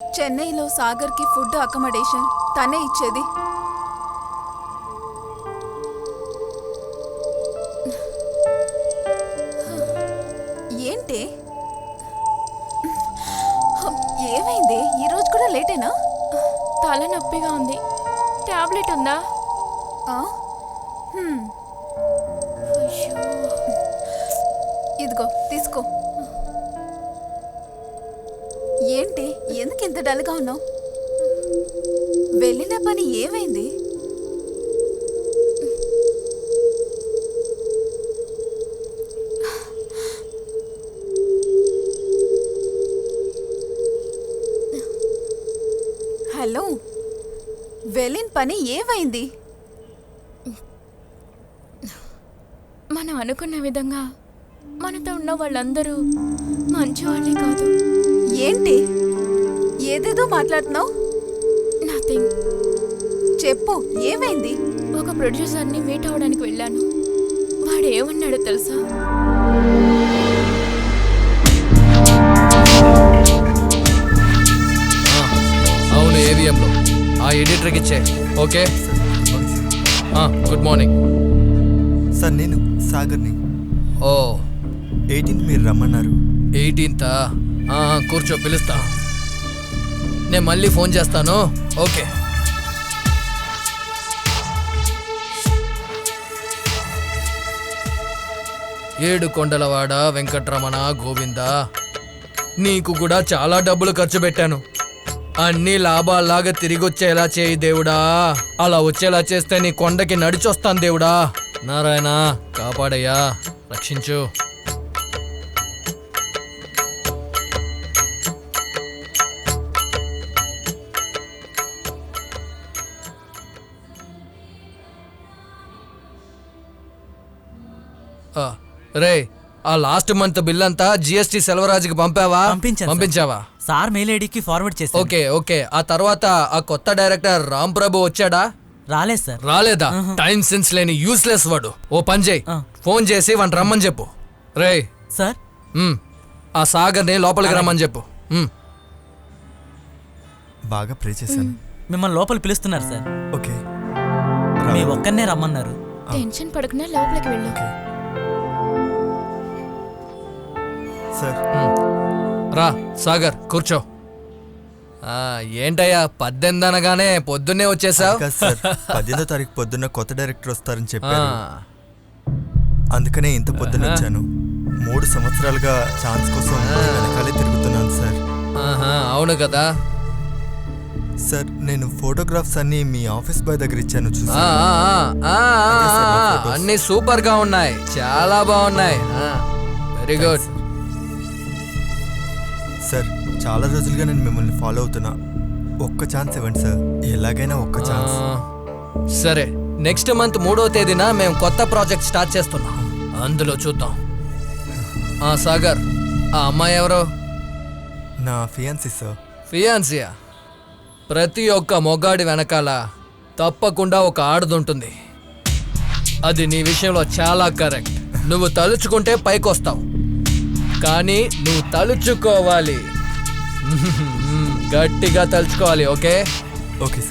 చెన్నైలో సాగర్కి food accommodation తనే ఇచ్చేది. ఏంటి ఏమైంది? ఈరోజు కూడా లేటేనా? తలనొప్పిగా ఉంది. టాబ్లెట్ ఉందా? ఇదిగో తీసుకో. ఏంటి ఎందుకు ఇంత డల్గా ఉన్నావు? వెళ్ళిన పని ఏమైంది? హలో, వెళ్ళిన పని ఏమైంది? మనం అనుకున్న విధంగా మనతో ఉన్న వాళ్ళందరూ మంచివాళ్ళే కాదు. ఏంటి ఏదేదో మాట్లాడుతున్నావు? నథింగ్. చెప్పు, ఏమైంది? ఒక ప్రొడ్యూసర్ని మీట్ అవ్వడానికి వెళ్ళాను. వాడు ఏమన్నాడో తెలుసా? అవును, ఏవిఎంలో ఆ ఎడిటర్కి ఇచ్చే. Okay, good morning sir. నేను సాగర్ని. ఓ 18th మీరు రమ్మన్నారు. 18th? కూర్చో, పిలుస్తా. నేను మళ్ళీ ఫోన్ చేస్తాను. ఓకే. ఏడు కొండలవాడ వెంకట్రమణ గోవింద, నీకు కూడా చాలా డబ్బులు ఖర్చు పెట్టాను. అన్ని లాభాల్లాగా తిరిగి వచ్చేలా చేయి దేవుడా. అలా వచ్చేలా చేస్తే నీ కొండకి నడిచొస్తాను దేవుడా. నారాయణ కాపాడయ్యా, రక్షించు. రే, ఆ లాస్ట్ మంత్ బిల్ అంతా జిఎస్టీ సెల్వరాజుకి పంపావా? పంపించావా? సార్ మెయిల్ ఐడికి ఫార్వర్డ్ చేశాను. Okay okay. ఆ తర్వాత ఆ కొత్త డైరెక్టర్ రామ్ ప్రభు వచ్చాడా? రాలేదు సార్. రాలేదా? టైం సెన్స్ లేని యూస్లెస్ వాడు. ఓ పని చేయి, ఫోన్ చేసి వాడిని రమ్మని చెప్పు. రే సార్, ఆ సాగర్ని లోపలికి రమ్మని చెప్పు. బాగా ప్రే చేశాను. మిమ్మల్ని లోపల పిలుస్తున్నారు సార్. ఓకే, మీ ఒక్కనే రమ్మన్నారు. టెన్షన్ పడకుండా లోపలికి వెళ్ళు. సార్. రా సాగర్, కూర్చో. ఏంటయ్యా 18 అనగానే పొద్దున్నే వచ్చేసావు? సార్, 18వ తారీఖు పొద్దున్న కొత్త డైరెక్టర్ వస్తారని చెప్పారు. అందుకనే ఇంత పొద్దున్న వచ్చాను. 3 సంవత్సరాలుగా ఛాన్స్ కోసం వెనకాలే తిరుగుతున్నాను సార్. అవును కదా సార్. నేను ఫోటోగ్రాఫ్స్ అన్ని మీ ఆఫీస్ బాయ్ దగ్గర ఇచ్చాను, చూసా. అన్ని సూపర్ గా ఉన్నాయి, చాలా బాగున్నాయి. Very good sir. చాలా రోజులుగా నేను మిమ్మల్ని ఫాలో అవుతున్నా. ఒక్క ఛాన్స్ ఇవ్వండి సార్, ఎలాగైనా ఒక్క ఛాన్స్. సరే, నెక్స్ట్ మంత్ 3వ తేదీన మేము కొత్త ప్రాజెక్ట్ స్టార్ట్ చేస్తున్నాం. అందులో చూద్దాం. సాగర్, ఆ అమ్మాయి ఎవరో? నా ఫియాన్సీ సార్. ఫియాన్సియా? ప్రతి ఒక్క మొగాడి వెనకాల తప్పకుండా ఒక ఆడదుంటుంది. అది నీ విషయంలో చాలా కరెక్ట్. నువ్వు తలుచుకుంటే పైకొస్తావు, కానీ నువ్వు తలుచుకోవాలి. గట్టిగా తలుచుకోవాలి. Okay okay.